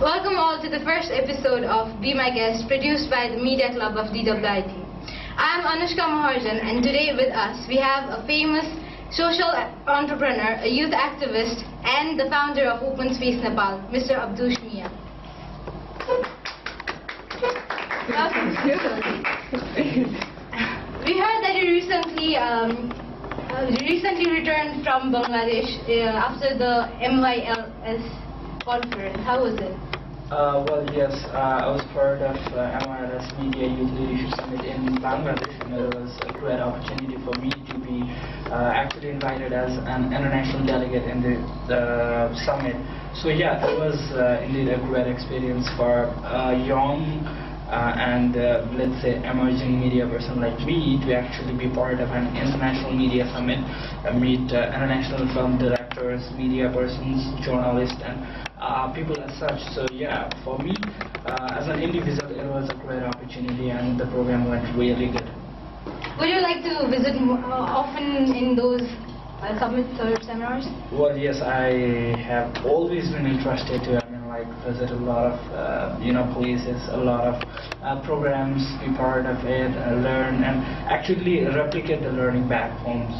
Welcome all to the first episode of Be My Guest, produced by the Media Club of DWIT. I am Anushka Maharjan, and today with us we have a famous social entrepreneur, a youth activist, and the founder of Open Space Nepal, Mr. Abdus Miya. We heard that you recently returned from Bangladesh after the MYLS conference. How was it? Well, yes, I was part of MYLS Media Youth Leadership Summit in Bangladesh, and it was a great opportunity for me to be actually invited as an international delegate in the summit. So yeah, it was indeed a great experience for a young and let's say emerging media person like me to actually be part of an international media summit, meet international film directors, media persons, journalists, and people as such. So yeah, for me as an individual, it was a great opportunity, and the program went really good. Would you like to visit often in those summits or seminars? Well, yes, I have always been interested to visit a lot of places, a lot of programs, be part of it, learn, and actually replicate the learning back home.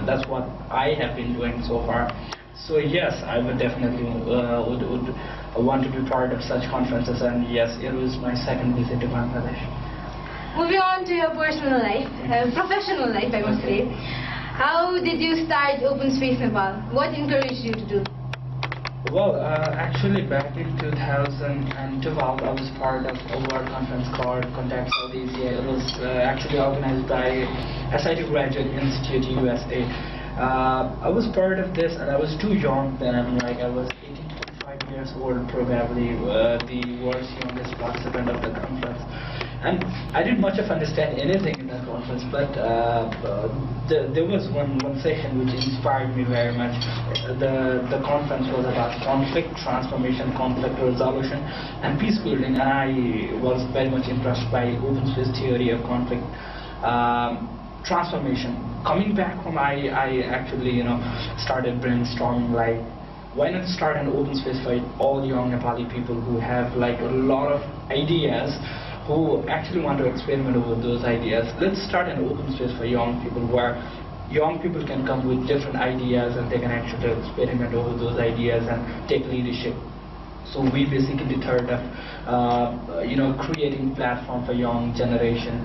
That's what I have been doing so far. So yes, I would definitely would want to be part of such conferences, and yes, it was my second visit to Bangladesh. Moving on to your personal life, professional life, I must say. How did you start Open Space Nepal? What encouraged you to do? Well, actually back in 2012, I was part of a world conference called Contact South Asia. It was actually organized by SIT Graduate Institute USA. I was part of this, and I was too young then. I was 18 to 25 years old, probably the world's youngest participant of the conference. And I didn't much of understand anything in that conference, but there was one session which inspired me very much. The conference was about conflict transformation, conflict resolution, and peace building, and I was very much impressed by open space theory of conflict transformation. Coming back home, I actually started brainstorming, like, why not start an open space for all young Nepali people who have like a lot of ideas, who actually want to experiment with those ideas. Let's start an open space for young people, where young people can come with different ideas and they can actually experiment over those ideas and take leadership. So we basically thought of creating platform for young generation,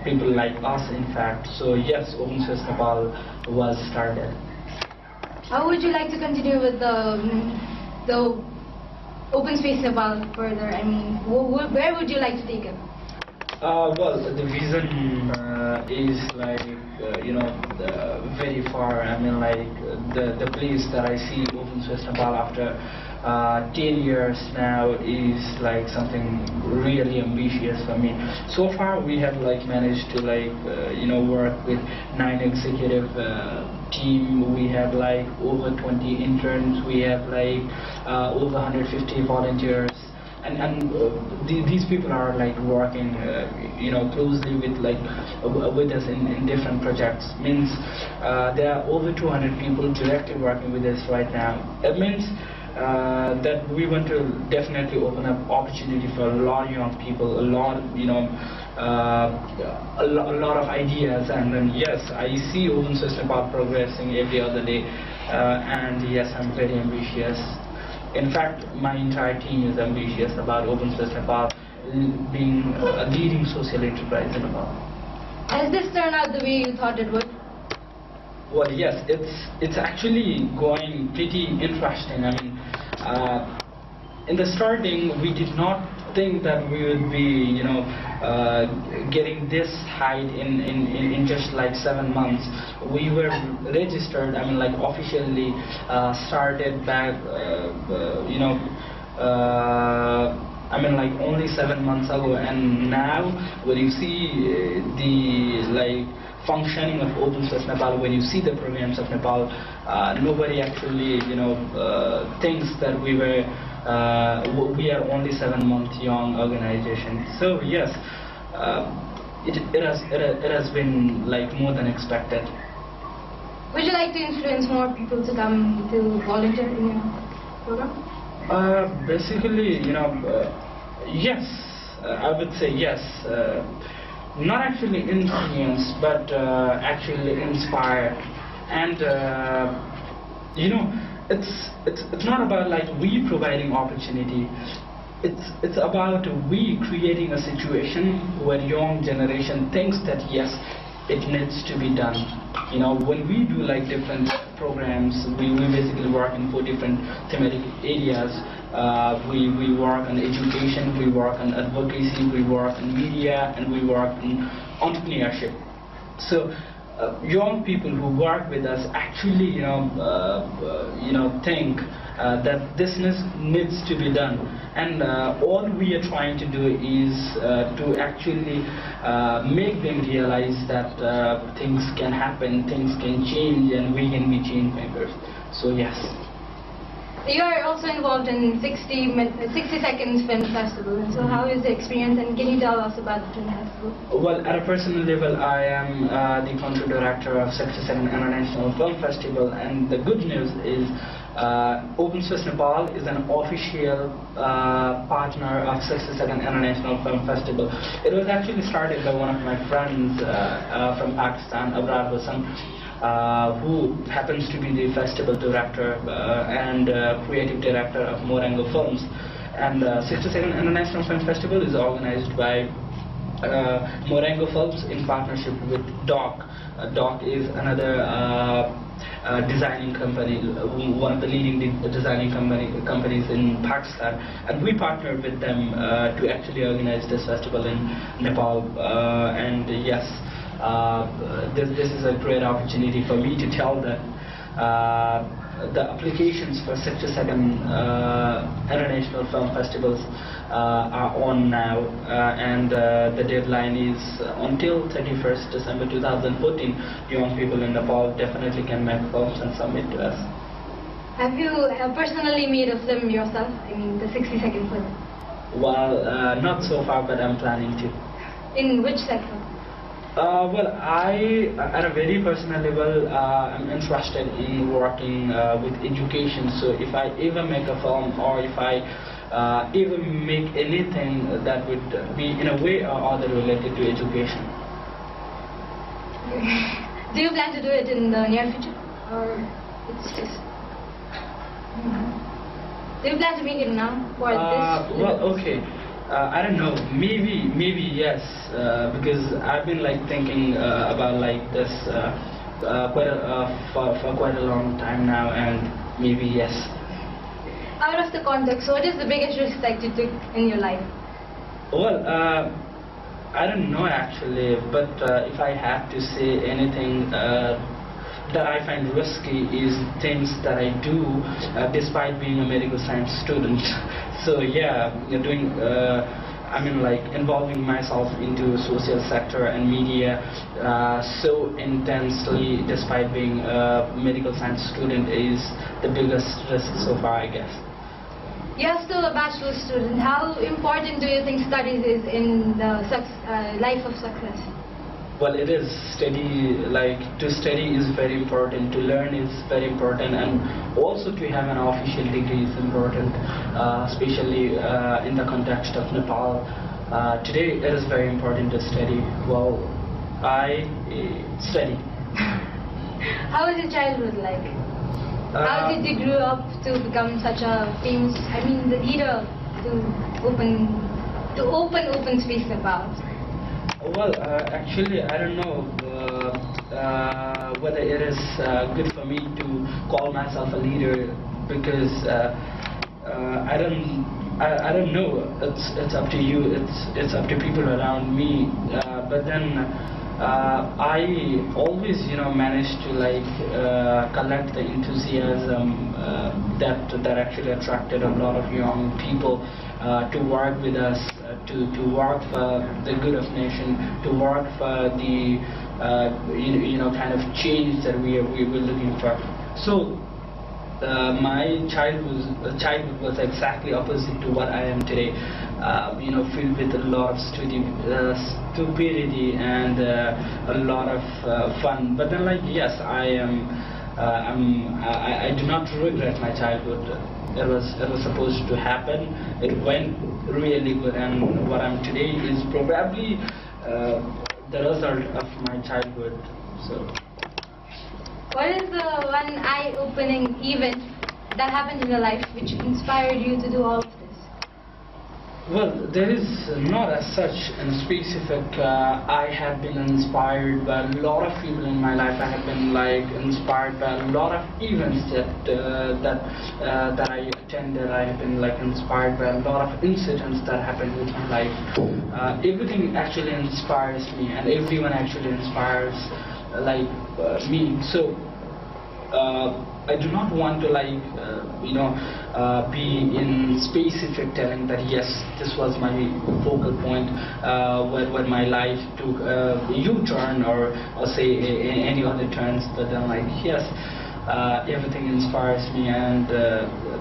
people like us, in fact. So yes, Open Space Nepal was started. How would you like to continue with the Open Space Nepal further? Where would you like to take it? Well, the vision is very far. The place that I see Open Space Nepal after 10 years now is like something really ambitious for me. So far we have managed to work with 9 executive team. We have over 20 interns. We have over 150 volunteers. And these people are working closely with us in different projects. Means there are over 200 people directly working with us right now. It means that we want to definitely open up opportunity for a lot of young people, a lot of ideas. And then yes, I see Open Space Nepal progressing every other day, and yes, I'm very ambitious. In fact, my entire team is ambitious about Open Space Nepal being a leading social enterprise in Nepal. Has this turned out the way you thought it would? Well, yes, it's actually going pretty interesting. In the starting, we did not think that we would be, getting this height in just 7 months. We were registered, officially started back, only 7 months ago, and now when you see the functioning of Open Space Nepal, when you see the programs of Nepal, nobody actually thinks that we are only 7-month young organization. So yes, it has been more than expected. Would you like to influence more people to come to volunteer in your program? Basically, yes, I would say yes. Not actually influenced, but actually inspired. And it's not about like we providing opportunity. It's about we creating a situation where young generation thinks that yes, it needs to be done. When we do like different programs, we basically work in 4 different thematic areas. We work on education, we work on advocacy, we work on media, and we work in entrepreneurship. So young people who work with us actually think that this needs to be done, and all we are trying to do is to actually make them realize that things can happen, things can change, and we can be change makers. So yes. You are also involved in 60 Seconds Film Festival. So how is the experience, and can you tell us about the film festival? Well, at a personal level, I am the country director of 62nd International Film Festival, and the good news is Open Space Nepal is an official partner of 62nd International Film Festival. It was actually started by one of my friends from Pakistan, Abdus Miya, who happens to be the festival director and creative director of Morango Films. And 62nd International Film Festival is organized by Morango Films in partnership with DOC. DOC is another designing company, one of the leading designing companies in Pakistan, and we partnered with them to actually organize this festival in Nepal. And yes, this is a great opportunity for me to tell that the applications for 62nd International Film Festivals are on now, and the deadline is until 31st December 2014. Young people in Nepal definitely can make films and submit to us. Have you personally made a film yourself? I mean, the 60-second film? Well, not so far, but I'm planning to. In which sector? Well, at a very personal level, I'm interested in working with education. So if I ever make a film, or if I ever make anything that would be in a way or other related to education. Do you plan to do it in the near future, or it's just? Do you plan to make it now for this? Well, okay. I don't know. Maybe yes. Because I've been like thinking about like this for quite a long time now, and maybe yes. Out of the context, what is the biggest risk that you took in your life? Well, I don't know actually, but if I have to say anything that I find risky is things that I do despite being a medical science student. So yeah, doing involving myself into social sector and media so intensely despite being a medical science student is the biggest risk so far, I guess. You're still a bachelor student. How important do you think studies is in the life of success? Well, it is. To study is very important, to learn is very important, and also to have an official degree is important, especially in the context of Nepal. Today it is very important to study. Well, I study. How was your childhood like? How did you grow up to become such a famous, the leader to open Open Space Nepal? Well, actually, I don't know whether it is good for me to call myself a leader, because I don't know. It's up to you. It's up to people around me. But then I always, managed to collect the enthusiasm that actually attracted a lot of young people to work with us, to work for the good of nation, to work for the kind of change that we were looking for. So my childhood was exactly opposite to what I am today. Filled with a lot of stupidity and a lot of fun. But then, yes, I am I do not regret my childhood. It was supposed to happen. It went really good, and what I'm today is probably the result of my childhood. So. What is the one eye-opening event that happened in your life which inspired you to do all of this? Well, there is not as such a specific. I have been inspired by a lot of people in my life. I have been like inspired by a lot of events that I attended. I have been like inspired by a lot of incidents that happened with my life. Everything actually inspires me, and everyone actually inspires me. So. I do not want to be in specific telling that yes, this was my focal point when my life took a U-turn or say any other turns. But then yes, everything inspires me, and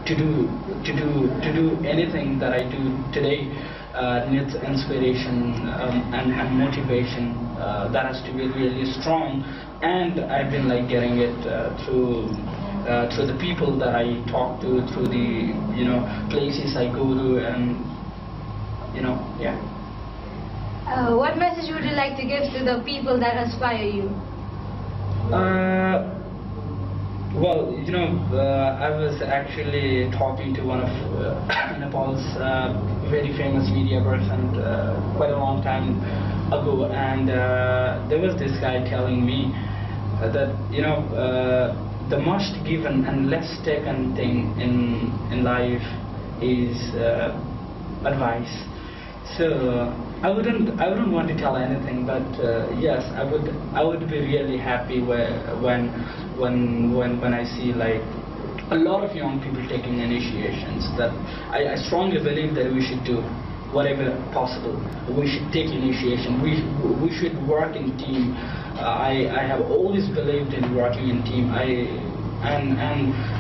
to do anything that I do today needs inspiration and motivation that has to be really strong. And I've been getting it through the people that I talk to, through the places I go to, and yeah. What message would you like to give to the people that inspire you? Well, I was actually talking to one of Nepal's very famous media person quite a long time ago, and there was this guy telling me that the most given and less taken thing in life is advice. So I wouldn't want to tell anything, but yes, I would be really happy when I see a lot of young people taking initiations. That I strongly believe that we should do whatever possible. We should take initiation. We should work in team. I have always believed in working in team. And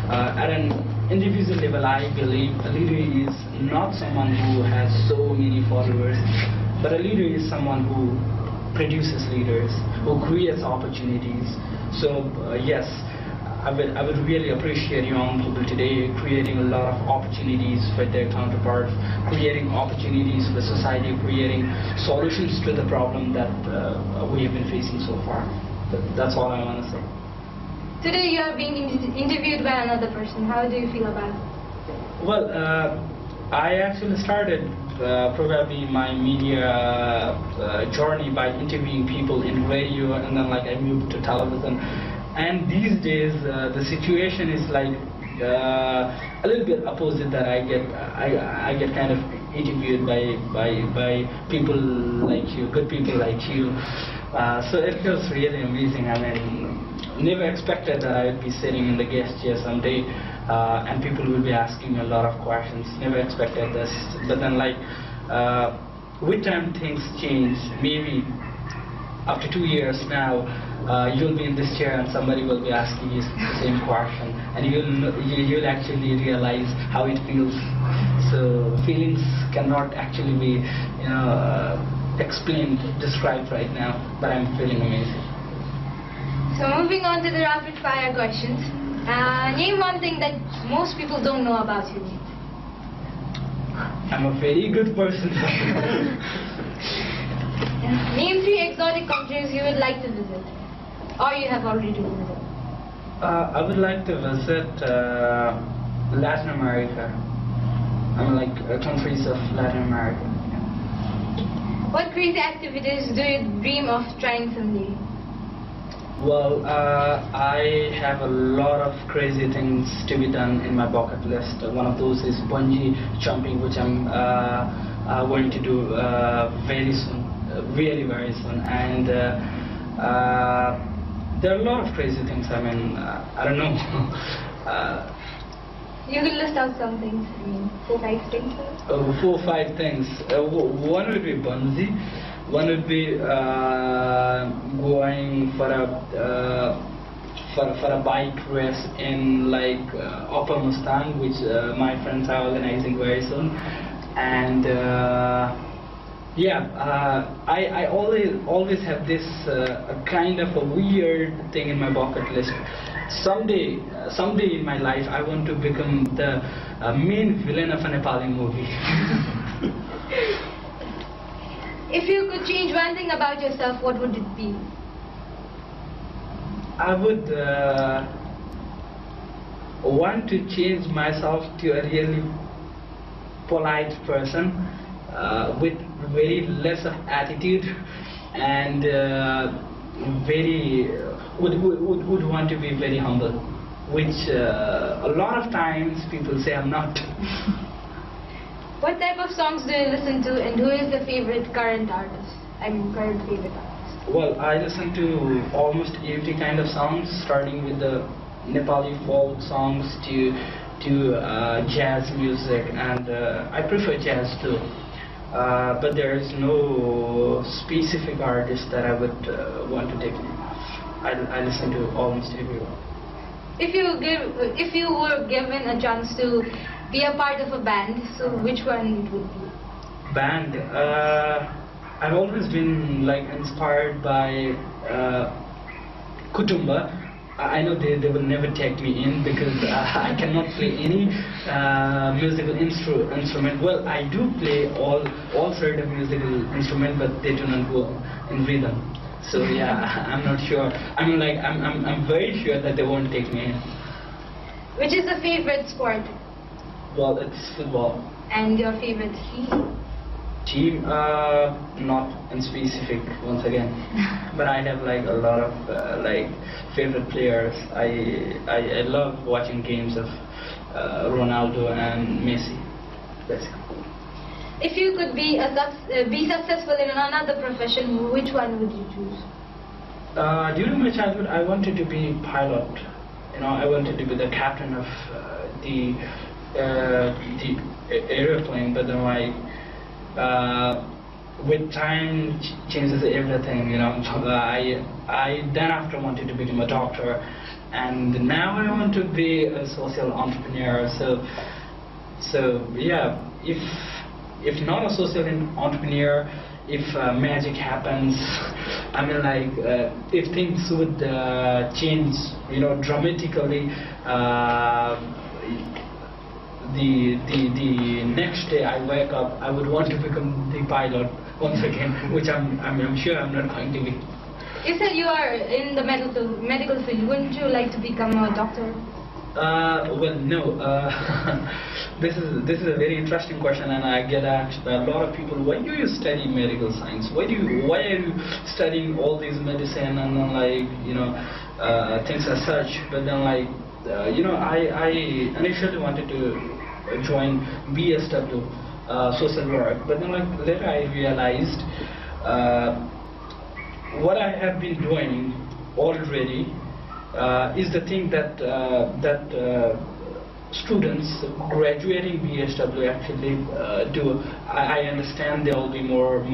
at an individual level, I believe a leader is not someone who has so many followers, but a leader is someone who produces leaders, who creates opportunities. So yes, I would really appreciate young people today creating a lot of opportunities for their counterparts, creating opportunities for society, creating solutions to the problem that we have been facing so far. That's all I want to say. Today you are being interviewed by another person. How do you feel about it? Well, I actually started probably my media journey by interviewing people in radio, and then I moved to television. And these days the situation is a little bit opposite, that I get kind of interviewed by people like you, good people like you. So it feels really amazing. I mean, never expected that I would be sitting in the guest chair someday and people will be asking me a lot of questions. Never expected this. But then with time things change. Maybe after 2 years now, you'll be in this chair and somebody will be asking you the same question, and you'll actually realize how it feels. So feelings cannot actually be explained, described right now, but I'm feeling amazing. So moving on to the rapid fire questions. Name one thing that most people don't know about you. I'm a very good person. Name 3 exotic countries you would like to visit, or you have already visited. I would like to visit Latin America. I mean, countries of Latin America. Yeah. What crazy activities do you dream of trying someday? Well, I have a lot of crazy things to be done in my bucket list. One of those is bungee jumping, which I'm going to do very soon, really very soon. And there are a lot of crazy things. I mean, I don't know. You can list out some things. I mean, 4 or 5 things. 4 or 5 things. One would be bungee. One would be going for a bike race in Upper Mustang, which my friends are organizing very soon. And I always have this kind of a weird thing in my bucket list. someday in my life, I want to become the main villain of a Nepali movie. If you could change one thing about yourself, what would it be? I would want to change myself to a really polite person with very less of attitude and would want to be very humble, which a lot of times people say I'm not. What type of songs do you listen to, and who is the favorite current artist? I mean, current favorite artist. Well, I listen to almost every kind of songs, starting with the Nepali folk songs to jazz music, and I prefer jazz too. But there is no specific artist that I would want to take name of. I listen to almost everyone. If you were given a chance to be a part of a band, so which one it would be? Band. I've always been like inspired by Kutumba. I know they will never take me in because I cannot play any musical instrument. Well, I do play all sort of musical instrument, but they do not go in rhythm. So yeah, I'm not sure. I mean, like I'm very sure that they won't take me in. Which is the favorite sport? Well, it's football. And your favorite team? Team, not in specific once again, but I have like a lot of like favorite players. I love watching games of Ronaldo and Messi, basically. If you could be successful in another profession, which one would you choose? During my childhood, I wanted to be pilot. You know, I wanted to be the captain of the airplane, but then like. With time changes everything, you know. I then after wanted to become a doctor, and now I want to be a social entrepreneur. So yeah, if not a social entrepreneur, if magic happens, I mean like if things would change, you know, dramatically. The next day I wake up, I would want to become the pilot once again, which I'm sure I'm not going to be. You said you are in the medical field. Wouldn't you like to become a doctor? Well, no. This is a very interesting question, and I get asked by a lot of people. Why do you study medical science? Why are you studying all these medicine and then like, you know, things as such? But then like, you know, I initially wanted to join BSW, social work, but then like later I realized what I have been doing already is the thing that students graduating BSW actually do. I understand they will be more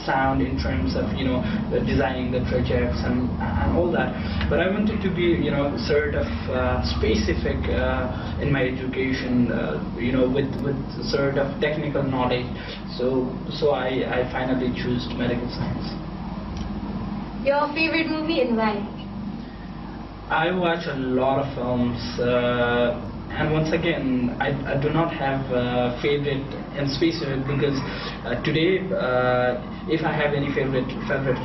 sound in terms of, you know, designing the projects and all that. But I wanted to be, you know, sort of specific in my education, you know, with sort of technical knowledge. So I finally chose medical science. Your favorite movie and why? I watch a lot of films, and once again, I do not have a favorite in specific because today, if I have any favorite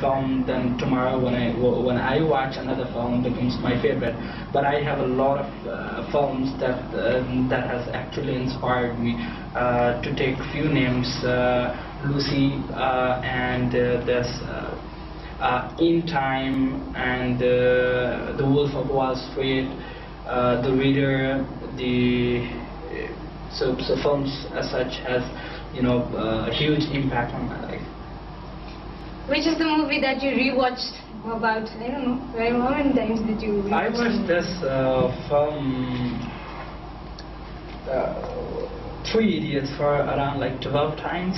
film, then tomorrow when I watch another film becomes my favorite. But I have a lot of films that has actually inspired me. To take few names, Lucy and this. In Time and The Wolf of Wall Street, The Reader, so films as such has, you know, a huge impact on my life. Which is the movie that you rewatched about, I don't know, how many times did you rewatch? I watched this film, Three Idiots, for around like 12 times.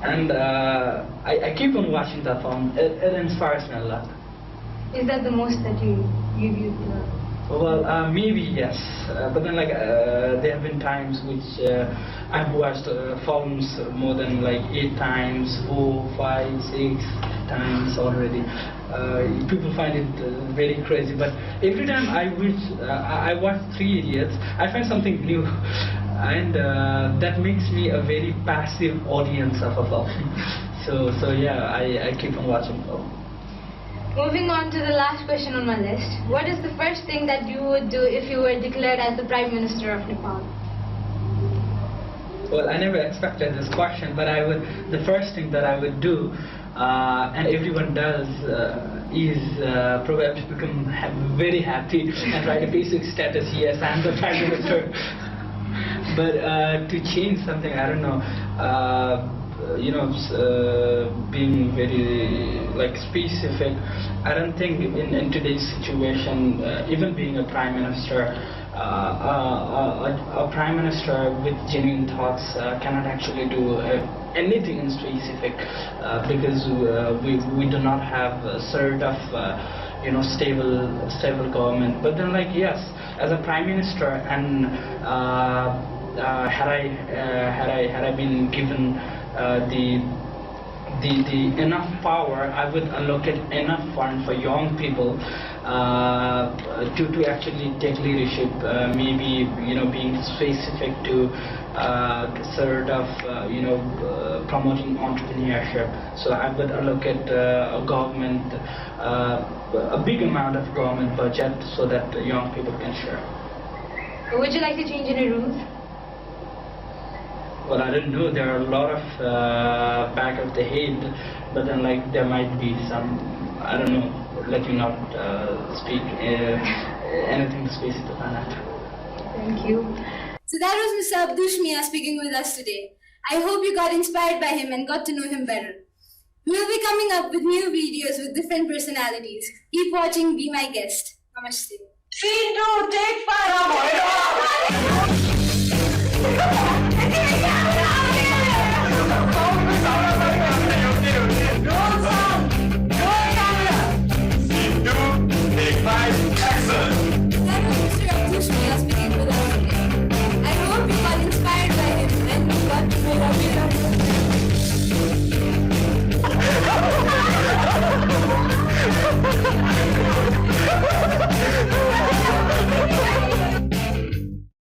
And I keep on watching that film. It inspires me a lot. Is that the most that you Well, maybe yes. But then like there have been times which I've watched films more than like 8 times, 4, 5, 6 times already. people find it very crazy. But every time I watch Three Idiots, I find something new, and that makes me a very passive audience of a film. So yeah, I keep on watching film. Moving on to the last question on my list. What is the first thing that you would do if you were declared as the Prime Minister of Nepal? Well, I never expected this question, but the first thing that I would do, and everyone does, is probably become very happy and write a basic status, yes, I'm the Prime Minister. But to change something, I don't know, being very specific, I don't think in today's situation, even being a Prime Minister, a Prime Minister with genuine thoughts cannot actually do anything in specific, because we do not have a sort of stable government. But then yes, as a Prime Minister, and had I been given the enough power, I would allocate enough fund for young people to actually take leadership, maybe being specific to sort of promoting entrepreneurship. So I would allocate a government, a big amount of government budget, so that young people can share. Would you like to change any rules? Well, I don't know. There are a lot of back of the head, but then there might be some. I don't know. Let you not speak anything specific on that. Thank you. So that was Mr. Abdus Miya speaking with us today. I hope you got inspired by him and got to know him better. We'll be coming up with new videos with different personalities. Keep watching Be My Guest. Namaste. Scene 2, take 5.